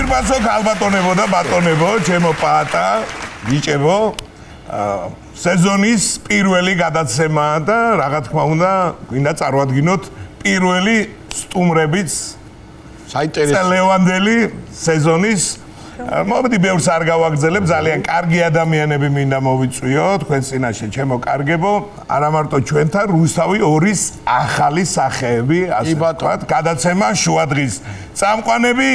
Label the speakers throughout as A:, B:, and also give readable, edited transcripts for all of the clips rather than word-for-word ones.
A: მოგირბაცო ქალბატონებო და ბატონებო, ჩემო პაატა, ბიჭებო. სეზონის პირველი გადაცემაა და რა თქმა უნდა, გვინდა წარვადგინოთ პირველი სტუმრებიც საინტერესო ლევანდელი სეზონის მოვიდი ბევრს არ გავაგზელებ ძალიან კარგი ადამიანები მინდა მოვიწვიო თქვენ წინაშე ჩემო კარგებო არა მარტო ჩვენთან რუსთავი 2-ის ახალი სახეები ასე ვთქვათ გადაცემა შუადღის წამყვანები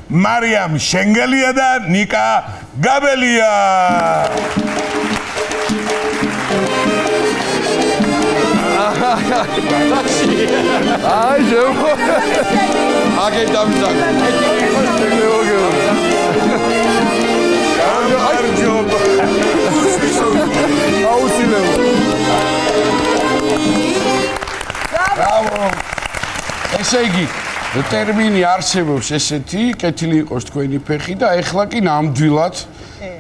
A: მარიამ შენგელია და ნიკა გაბელია
B: აი ჯო აგე დამძაგ ესე იგი ტერმინი არსებობს ესეთი კეთილი იყოს თქვენი ფეხი და ეხლა კი ნამდვილად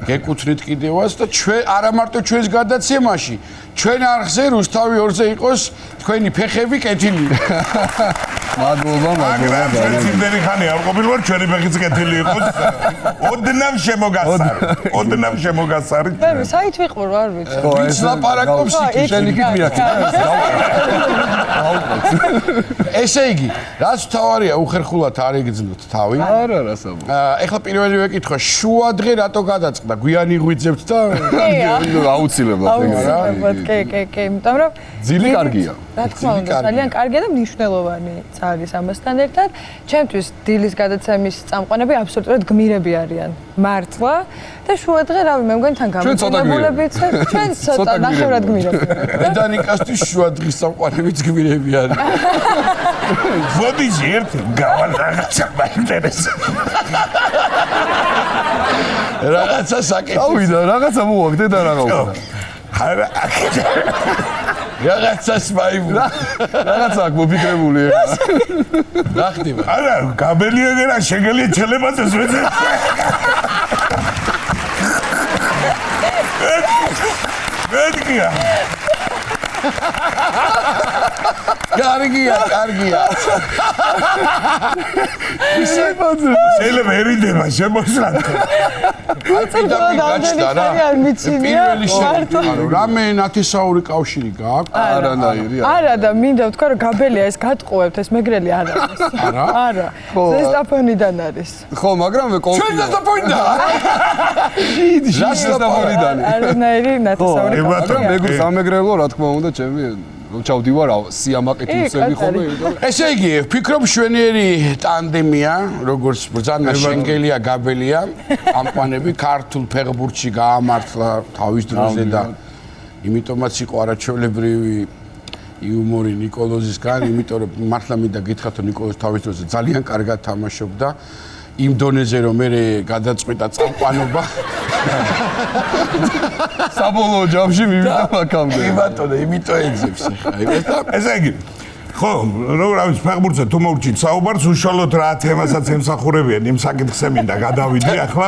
B: გეკუთვნით კიდევაც და ჩვენ არა მარტო ჩვენს გადაცემაში ჩვენ არხზე რუსთავი 2-ზე იყოს თქვენი ფეხები კეთილი მადლობა
A: მაგრამ იმდენი ხანი არ ყოფილი ვარ ჩვენი ფეხიც კეთილი იყოს ოდნავ შემოგასარი
C: მე საით ვიყურ არ ვიცი
B: ის ლაპარაკობს იქ შენ იქით მიაქეთ ესე იგი რაც თავარია უხერხულად არ იგრძნოთ თავი
D: არა რასაბო
B: ეხლა პირველივე კითხვა შუადღე რატო გადაწყდა გვიანი ღვიძებთ და
D: აუცილებლად
C: კი იმიტომ რომ
D: ძილი კარგია
C: რა თქმა უნდა ძალიან კარგია და მნიშვნელოვანი არის ამასთან ერთად ჩემთვის დილის გადაცემის წამყვანები აბსოლუტურად გმირები არიან მართლა და შუადღე რავი მე მგონი თან გამოგონებულებიც ჩვენ ცოტა ნახევრად გმირები
B: და ნიკასთვის შუადღის წამყვანებიც გმირები არიან
A: ვოდი ერთი გავალაღაცა მაინტერესებს
B: რაღაცა საკეთე
D: ავიდა რაღაცა მოვაგდე და რა გავხდა
A: არა
B: რაღაცას მაიმულა
D: რაღაცა აქ მოფიქრებული
B: რა ხდება
A: არა გაბელია და შეგელია ჩელებაძეს ვეძე მედია
B: კარგია
A: ისებაძე შეიძლება ერინდება შემოსვლად
B: პირველი რამე ნათესაური კავშირი გააქვს
D: არანაირი
C: არა და მინდა ვთქვა რომ გაბელია ეს გატყუებთ ეს მეგრელი არ არის არა ზესტაფონიდან არის
D: ხო მაგრამ მე
B: ჩვენ ზესტაფონიდან
D: ზესტაფონიდან
C: არანაირი ნათესაური
D: მაგრამ მეგრს ამეგრელო რა თქმა უნდა ჩემი რომ ჩავდივარ სიამაყით უსები ხოლმე
B: ესე იგი ვფიქრობ შვენიერი ტანდემია როგორც ბრძანა შენგელია გაბელია ამყვანები ქართულ ფეხბურთში გაამართლა თავის დროზე და იმიტომაც იყო არაჩვეულებრივი იუმორი ნიკოლოზისგან იმიტომ რომ მართლა მინდა გითხრათ რომ ნიკოლოზი თავის დროზე ძალიან კარგად თამაშობდა იმ დონეზე რომ მე გადაწყვიტა წამყვანობა
D: საბოლოო ჯამში მივიდა მაგამდე
B: კი ბატონო იმიტომ ეგზებს ხა
A: ესე იგი ხო რო რავის ფეხბურთზე თუ მოვჭით საუბარს უშუალოდ რა თემასაც ემსახურებიან იმ საკითხზე მინდა გადავიდე ახლა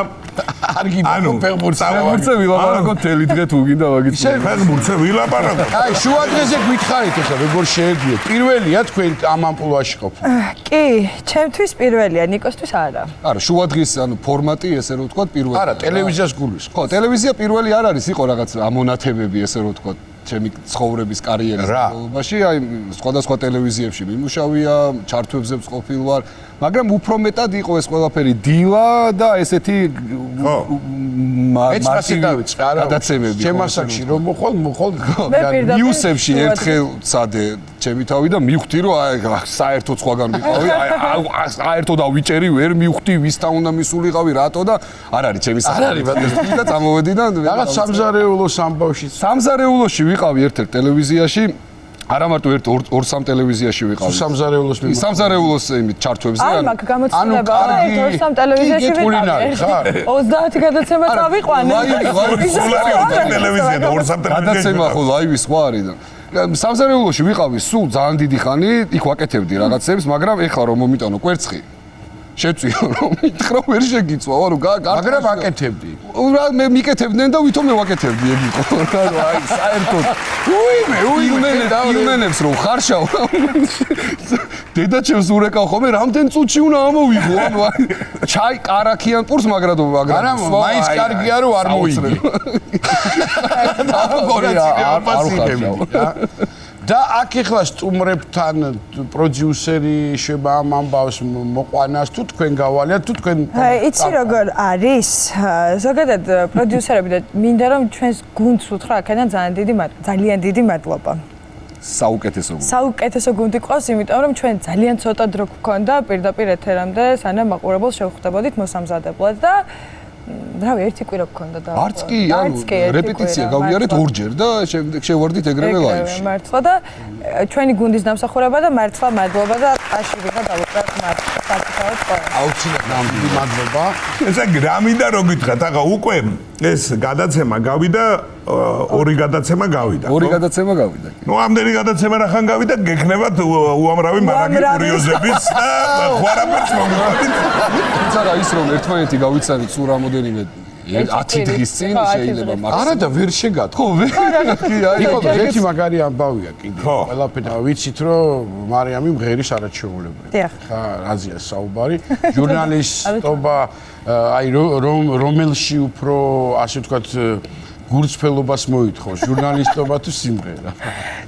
B: ანუ
D: ფეხბურთზე ვილაპარაკოთ თელი დღე თუ გინდა მაგით
A: ფეხბურთზე ვილაპარაკოთ
B: აი შუადღეზე გითხარით ახლა როგორ შეეძლიეთ პირველია თქვენ ამ ამპლუაში ყოფილი
C: კი ჩემთვის პირველია ნიკოსთვის არა
D: არა შუადღის ანუ ფორმატი ესე რომ ვთქვათ პირველი
B: არა ტელევიზიას გულის
D: ხო ტელევიზია პირველი არ არის იყო რაღაც ამონათებები ესე რომ ვთქვათ ჩემი ცხოვრების კარიერის განმავლობაში აი სხვადასხვა ტელევიზიებში მიმუშავია ჩართვებზეც ყოფილ ვარ მაგრამ უფრო მეტად იყო ეს ყველაფერი დილა და ესეთი
B: ეცმასი დავიწყე არა
D: გადაცემები
B: შემასაკში რომ მოხვალ
D: ნიუსებში ერთხელ წადე ჩემი თავი და მივხვდი რომ აი საერთოდ სხვაგან ვიყავი აი საერთოდ ავიჭერი ვერ მივხვდი ვისთან უნდა მისულიყავი რატო და არ არის ჩემი
B: არ არის
D: და წამოვედი და
B: რაღაც სამზარეულოს ამბავში
D: სამზარეულოში ვიყავი ერთ-ერთ ტელევიზიაში არა მარტო ორ-სამ ტელევიზიაში ვიყავი. სამზარეულოს იმით ჩართვებზე
C: ანუ მაგ გამოცდილება ორ-სამ ტელევიზიაში ვიყავი. 30 გადაცემა წავიყვანე.
A: ტელევიზია და ორ-სამ ტელევიზიაში.
D: გადაცემა ხო ლაივი სხვა არის და სამზარეულოში ვიყავი სულ ძალიან დიდი ხანი, იქ ვაკეთებდი რაღაცებს, მაგრამ ეხლა რომ მომიტანო კვერცხი შეწვიო რომ მითხრა ვერ შეგიწვა ვარო
B: მაგრამ აკეთებდი
D: მე მიკეთებდნენ და ვითომ მე ვაკეთებდი ეგ იყო რა აი საერთოდ უიმენებს რომ ხარშავ დედაჩემს ურეკავ ხოლმე რამდენ წუთში უნდა ამოვიღო ანუ აი ჩაი კარაქიან პურს მაგრამ
B: მაინც კარგია რომ არ მოიგე და აქ ახლა სტუმრებთან პროდიუსერი შვება ამ ამბავს მოყვანას თუ თქვენ გავალიათ თუ თქვენ
C: იცი როგორ არის ზოგადად პროდიუსერები და მინდა რომ ჩვენს გუნდს უთხრა აქედან ძალიან დიდი მადლობა საუკეთესო გუნდი ყავს იმიტომ რომ ჩვენ ძალიან ცოტა დრო გქონდა პირდაპირ ეთერამდე სანამ მაყურებელს შევხვდებოდით მოსამზადებლად და რავი ერთი კვირა გქონდა და
D: არც კი ანუ რეპეტიცია გავიარეთ ორჯერ და შემდეგ შევარდით ეგრევე ლაივში
C: მართლა და ჩვენი გუნდის დამსახურება და მართლა მადლობა და აშივი და დავუყრათ მართლა
B: აუცილებლად მადლობა
A: ესე გრამიდა რო გითხრათ ახლა უკვე ეს გადაცემა გავიდა ორი გადაცემა გავიდა ნუ ამდენი გადაცემა რახან გავიდა გექნებათ უამრავი მარაგი კურიოზების და ხვარაფერს მოგიყვებით
D: თუმცა რა ის რომ ერთმანეთი გავიცანით სულ რამოდენიმე 10 დღის წინ შეიძლება
B: მაგრამ არა და ვერ შეგათ ხო ვერ იყო ერთი მაგარი ამბავია კიდე ყველაფერი ვიცით რომ მარიამი მღერის არაჩვეულებრივი ხა რაზეა საუბარი ჟურნალისტობა აი რომელში უფრო ასე ვთქვათ გურწფელობას მოითხოვს ჟურნალისტობა თუ სიმღერა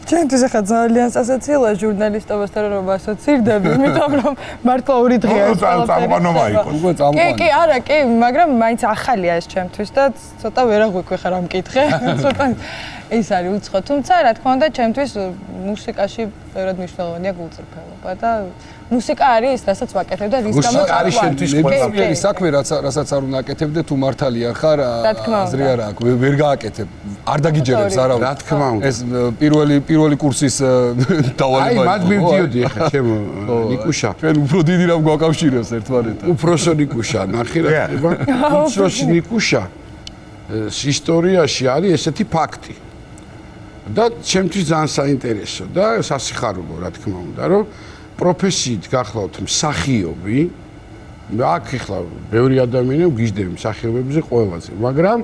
C: ჩვენთვის ახლა ძალიან სასაცილოა ჟურნალისტობასთან რომ ასოცირდები იმიტომ რომ მართლა ორი დღეა ეს
A: წამყვანობა იყო
D: უკვე წამყვანი
C: კი არა კი მაგრამ მაინც ახალია ეს ჩემთვის და ცოტა ვერ აღვიქვი ხარ ამ კითხე ცოტა ეს არის უცხო თუმცა რა თქმა უნდა ჩემთვის მუსიკაში ბევრად მნიშვნელოვანია გულწრფელობა და მუსიკა არის რასაც ვაკეთებ და რის გამო
B: არის შენთვის
D: ყველაფერი საქმე რასაც არ უნდა აკეთებდე თუ მართალია ხარ აზრი არა აქვს ვერ გააკეთებ არ დაგიჯერებს არავინ
B: რა თქმა უნდა
D: ეს პირველი კურსის დავალება
B: აი მათ მივდიოდი ახლა ჩემო ნიკუშა
D: ჩვენ უფრო დიდი რამ გვაკავშირებს ერთმანეთთან
B: უფროსო ნიკუშა ნახე რა ხდება უფროსი ნიკუშა ისტორიაში არის ესეთი ფაქტი და ჩემთვის ძალიან საინტერესო და სასიხარულო რა თქმა უნდა რომ პროფესიით გახლავთ მსახიობი აქ ახლა ბევრი ადამიანები გიждდები მსახიობებზე ყველაზე მაგრამ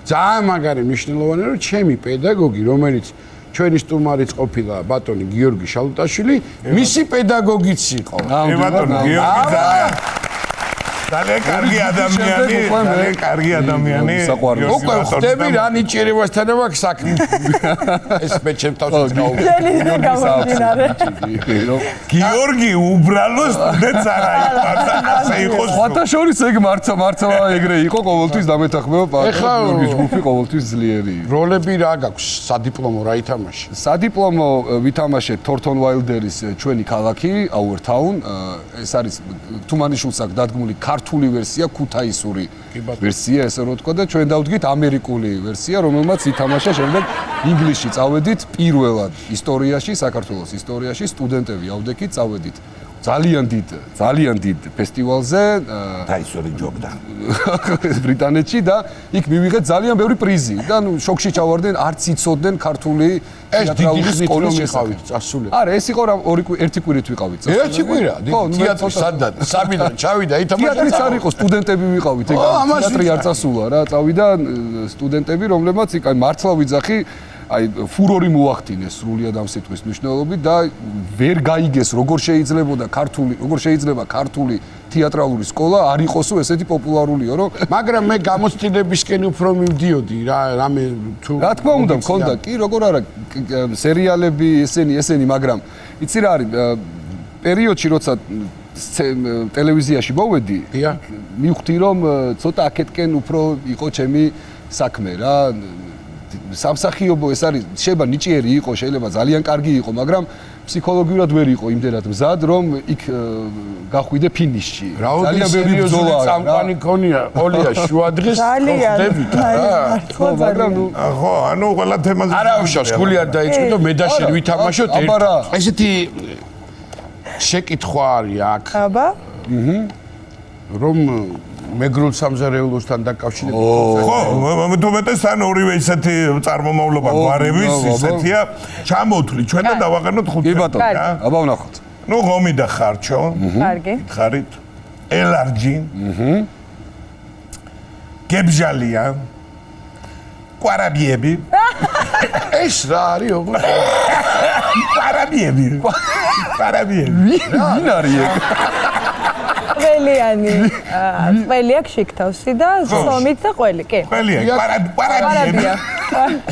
B: ძალიან მაგარი მნიშვნელოვანია რომ ჩემი პედაგოგი რომელიც ჩვენი სტუმარიც ყოფილა ბატონი გიორგი შალუტაშვილი მისი პედაგოგიც იყო
A: ბატონი გიორგი ძალიან კარგი ადამიანი
B: უკვე ხდები რა ნიჭიერებასთან აქვს საქმე ეს მე ჩემ თავს
A: გიორგი უბრალო სტუდენტს არა იყო
D: სხვათა შორის ეგ მართლა ეგრე იყო ყოველთვის დამეთანხმება გიორგის ჯგუფი ყოველთვის ძლიერი
B: როლები რა გაქვს სადიპლომო რა ითამაშე
D: სადიპლომო ვითამაშეთ თორტონ უაილდერის ჩვენი ქალაქი our town ეს არის თუმანიშვილს აქვს დადგმული ქართული ვერსია, ქუთაისური ვერსია, ესე რომ ვთქვა და ჩვენ დავდგით ამერიკული ვერსია, რომელმაც ითამაშა შემდეგ ინგლისში წავედით პირველად ისტორიაში, საქართველოს ისტორიაში სტუდენტები ავდექით წავედით. ძალიან დიდ ფესტივალზე
A: თაისური ჯობდა
D: ბრიტანეთში და იქ მივიღეთ ძალიან ბევრი პრიზი და ნუ შოქში ჩავარდნენ არც იცოდნენ ქართული თეატრალური სკოლის შესახებ
B: წასული
D: არა ეს იყო რა ერთი კვირით ვიყავით
B: ერთი კვირა თეატრი სადაც საბიდან ჩავიდა ითამაშა
D: თეატრიც არ იყო სტუდენტები ვიყავით ეგ თეატრი არ წასულა რა წავიდა სტუდენტები რომლებმაც იქ აი მართლა ვიძახი აი ფურორი მოახდინეს სრულიად ამ სიტყვის მნიშვნელობით და ვერ გაიგეს როგორ შეიძლება ქართული თეატრალური სკოლა არ იყოსო ესეთი პოპულარულიო რომ
B: მაგრამ მე გამოცდილებისკენ უფრო მივდიოდი რა რამე თუ
D: რა თქმა უნდა მქონდა კი როგორ არა სერიალები ესენი მაგრამ იცი რა არის პერიოდში როცა ტელევიზიაში მოვედი მივხვდი რომ ცოტა აქეთკენ უფრო იყო ჩემი საქმე რა სამსახიობო ეს არის შეიძლება ნიჭიერი იყო შეიძლება ძალიან კარგი იყო მაგრამ ფსიქოლოგიურად ვერ იყო იმდენად მზად რომ იქ გახვიდე ფინიშში
B: ძალიან ბევრი ბრძოლა წამყვანი ქონია ოლია შუადღეს ხდებით რა
D: ხო მაგრამ ნუ
A: ხო ანუ ყველა თემაზე
B: არა უშავს გული არ დაიწყო მე და შენ ვითამაშოთ ესეთი შეკითხვა არის აქ
C: აბა
B: რომ მეგრულ სამზარეულოსთან დაკავშირებით
A: ხო თუმეტეს თან ორივე ისეთი წარმომავლობა გვარების ისეთია ჩამოთვლი ჩვენ და დავაყენოთ 5
D: კი ბატონო აბა ვნახოთ
A: ნუ ღომი და ხარჩო
C: კარგი
A: ხარით ელარჯი. გებჟალია. კვარაბიები.
B: ეს რა არის ოღონდ?
A: კვარაბიები.
D: ვინ არის ეგ?
C: ყველიანი. ყველი აქვს შიქთავსი და სომით და ყველი, კი.
A: ყველია, კვარაბიები.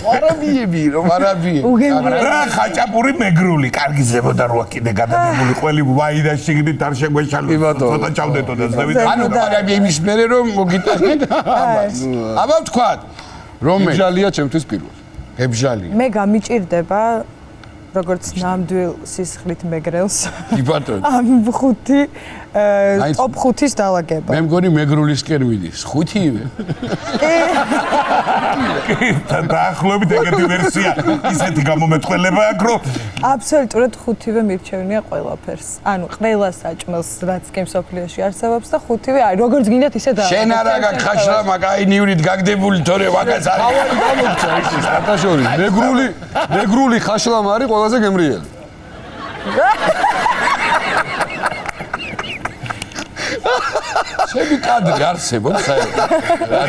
B: ყვარაბიები, რომ არაბიები.
A: რა ხაჭაპური მეგრული, კარგი ზებოდა როა კიდე გადადებული ყველი ვაი და შიგნით არ შეგვეშალო. ცოტა ჩავდეთო და ზევით.
B: ანუ ყვარაბიების მერე რომ მოგიტანეთ ამას. აბა ვთქვათ, რომელი?
D: ბჟალია ჩემთვის პირველი.
B: გებჟალია.
C: მე გამიჭირდება როგორც ნამდვილ სისხლით მეგრელს.
B: კი ბატონო.
C: ამ ხუთი ტოპ 5-ის დაალაგება.
B: მე მგონი მეგრულისკენ მიდის. ხუთივე.
A: დაახლოებით ეგეთი ვერსია, ისეთი გამომეტყველება აქვს, რომ
C: აბსოლუტურად ხუთივე მირჩევნია ყველაფერს. ანუ ყველა საჭმელს, რაც კი მსოფლიოში არსებობს და ხუთივე, აი როგორც გინდათ ისე და.
B: შენ არა გაგხაშლამა, კაი ნივრით გაგდებული თორე ვაგაც არის.
D: თავი გამოგცა ის კატაშორი. მეგრული ხაშლამა არის ყველაზე გემრიელი.
B: შენი კადრი არსებობს საერთოდ.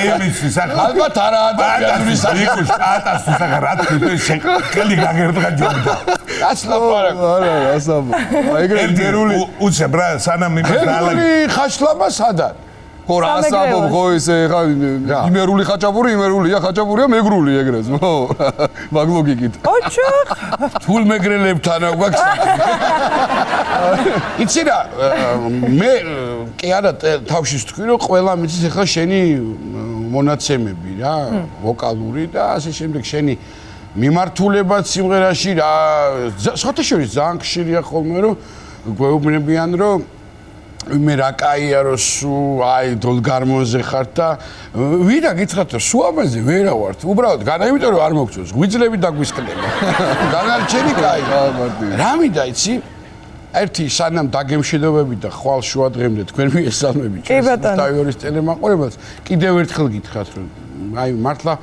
A: იმისთვის ახლა
B: ალბათ არაა ადამიანური
A: იქუს პატას უსახა რა თქვი შეკელი გაგერდგა ჯობდა.
B: გასლაპარაკ.
D: არა, ასაბა. ეგრე მერული
A: უცებ რა სანამ იმას დაალაგე.
B: მეგრული ხაშლამა სად არის?
D: ხო რა ასაბო ხო ესე ხა იმერული ხაჭაპური იმერულია ხაჭაპურია მეგრული ეგრეც ხო მაგ ლოგიკით
C: ოჩო
B: თულ მეგრელებთან აქვს იცი რა მე კი არა თავში ვთქვი რომ ყველა მიცის ახლა შენი მონაცემები რა ვოკალური და ასე შემდეგ შენი მიმართულებაც სიმღერაში რა საერთოდ ძალიან ხშირია ხოლმე რომ გვეუბნებიან რომ მე რა კაია რომ სულ აი დოლგარმონზე ხარ და ვირა გითხრათ რომ სულ ამაზე ვერა ვართ უბრალოდ განა იმიტომ რომ არ მოგწონს ღვიძლები დაგვისკდება დანარჩენი კაი რა მინდა იცი ერთი სანამ დაგემშვიდობები და ხვალ შუა დღემდე თქვენ მიესალმები დაიორის ტელემაყურებელს კიდევ ერთხელ გითხრათ რომ აი მართლა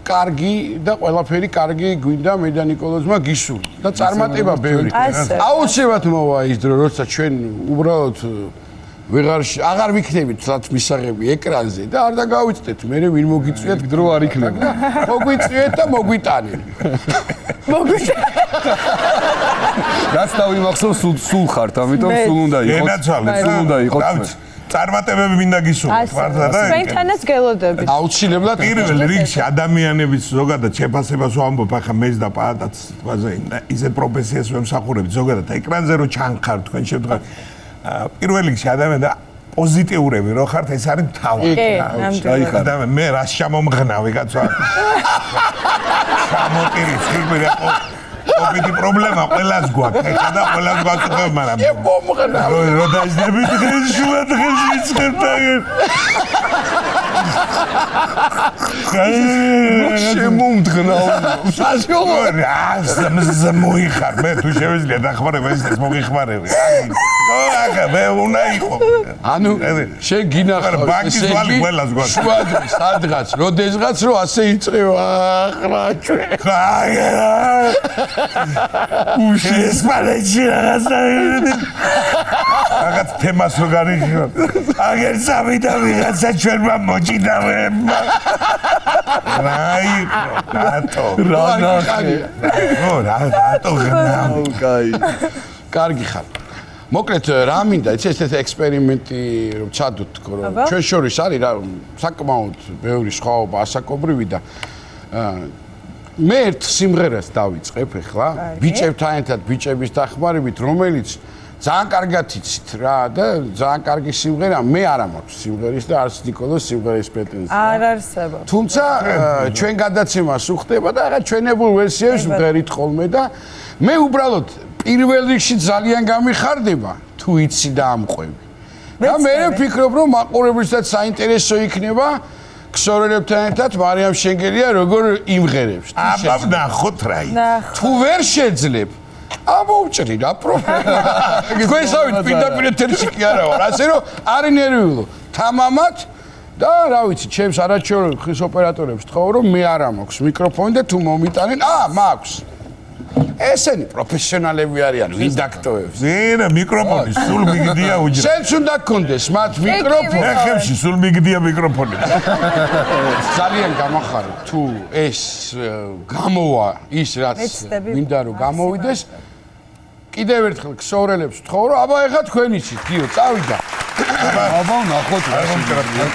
B: კარგი და ყველაფერი კარგი გვინდა მე და ნიკოლოზმა გისურვ და წარმატება ბევრი. აუცილებლად მოვა ის დრო, როცა ჩვენ უბრალოდ აღარ ვიქნებით თლათ მისაღები ეკრანზე და არ დაგავიწდეთ, მე ვინ მოგიწვიეთ
D: დრო არ იქნება.
B: მოგვიწვიეთ და მოგვიტანეთ.
D: რაც დავიმახსოვს სულ ხართ, ამიტომ სულ უნდა იყოს.
A: წარმატებები მინდა გისურვოთ მართლა და
C: ჩვენთანაც გელოდებით.
B: აუცილებლად
A: პირველ რიგში ადამიანების ზოგადად შეფასებას ვამბობ ახლა მეც და პაატაც თქვაზე ისეთ პროფესიას ვემსახურებთ ზოგადად ეკრანზე რო ჩანხარ თქვენ შევდგარ პირველ რიგში ადამიანები პოზიტიურები რო ხართ ეს არის თავი. ადამიანი მე რა შემომღნავი კაცო. შემოტირის ხილბირე ოპიტი პრობლემა ყველას გვაქვს ეხლა და ყველას გვაქვს მაგრამ რო დაიძებით დღეს შუა დღეს ვიწყებთ
D: შემომდგნავ
A: მოიხარ მე თუ შევიძლია დახმარება ეს მოგიხმარები ხო ახლა მე უნდა იყო
B: ანუ შენ გინახავს
A: ბანკის ვალი ყველას გვაქვს
B: შუა დღეს სადღაც როდესღაც რო ასე იწევა ახლა ჩვენ
A: უშეს პალეჩი რაღაც თემას რო გარიგო აგერ სამიდა ვიღაცა ჩვენმა მოჭიდავებმა რაი რატო რატო
D: კაი
B: კარგი ხარ მოკლედ რა მინდა ეს ექსპერიმენტი რომ ჩადოთ თქო რომ ჩვენ შორის არის რა საკმაოდ ბევრი სხვაობა ასაკობრივი და მე ერთ სიმღერას დავიწყებ ახლა ბიჭებთან ერთად ბიჭების დახმარებით რომელიც ძალიან კარგად იცით რა და ძალიან კარგი სიმღერა მე არ მაქვს სიმღერის და არც ნიკოლოს სიმღერის პრეტენზია
C: არ არსებობს
B: თუმცა ჩვენ გადაცემას უხდება და ახლა ჩვენებულ ვერსიებს ვღერით ხოლმე და მე უბრალოდ პირველ რიგში ძალიან გამიხარდება თუ იცი და ამყვები და მე ვფიქრობ რომ მაყურებლისთაც საინტერესო იქნება ქსორელებთან ერთად მარიამ შენგელია როგორ იმღერებს
A: აბა ნახოთ რა
B: თუ ვერ შეძლებ ამოვჭრი რა პრობლემა თქვენსავით პირდაპირ ეთერში კი არა ვარ ასე რომ არ ინერვიულო თამამად და რა ვიცი ჩემს არაჩვეულებრივ ხის ოპერატორებს თხოვ რომ მე არ მაქვს მიკროფონი და თუ მომიტანენ მაქვს ესენი პროფესიონალები არიან, ვინ დაქტოებს.
A: ზენა მიკროფონი სულ მიგდია უჯრა.
B: შენც უნდა გქონდეს მათ მიკროფონი.
A: ეხებში სულ მიგდია მიკროფონი.
B: ძალიან გამახარებ თუ ეს გამოვა ის რაც მინდა რომ გამოვიდეს. კიდევ ერთხელ ქსოვრელებს ვთხოვ რომ აბა ეხა თქვენ იცით, გიო, წავიდა.
D: აბა ნახოთ რა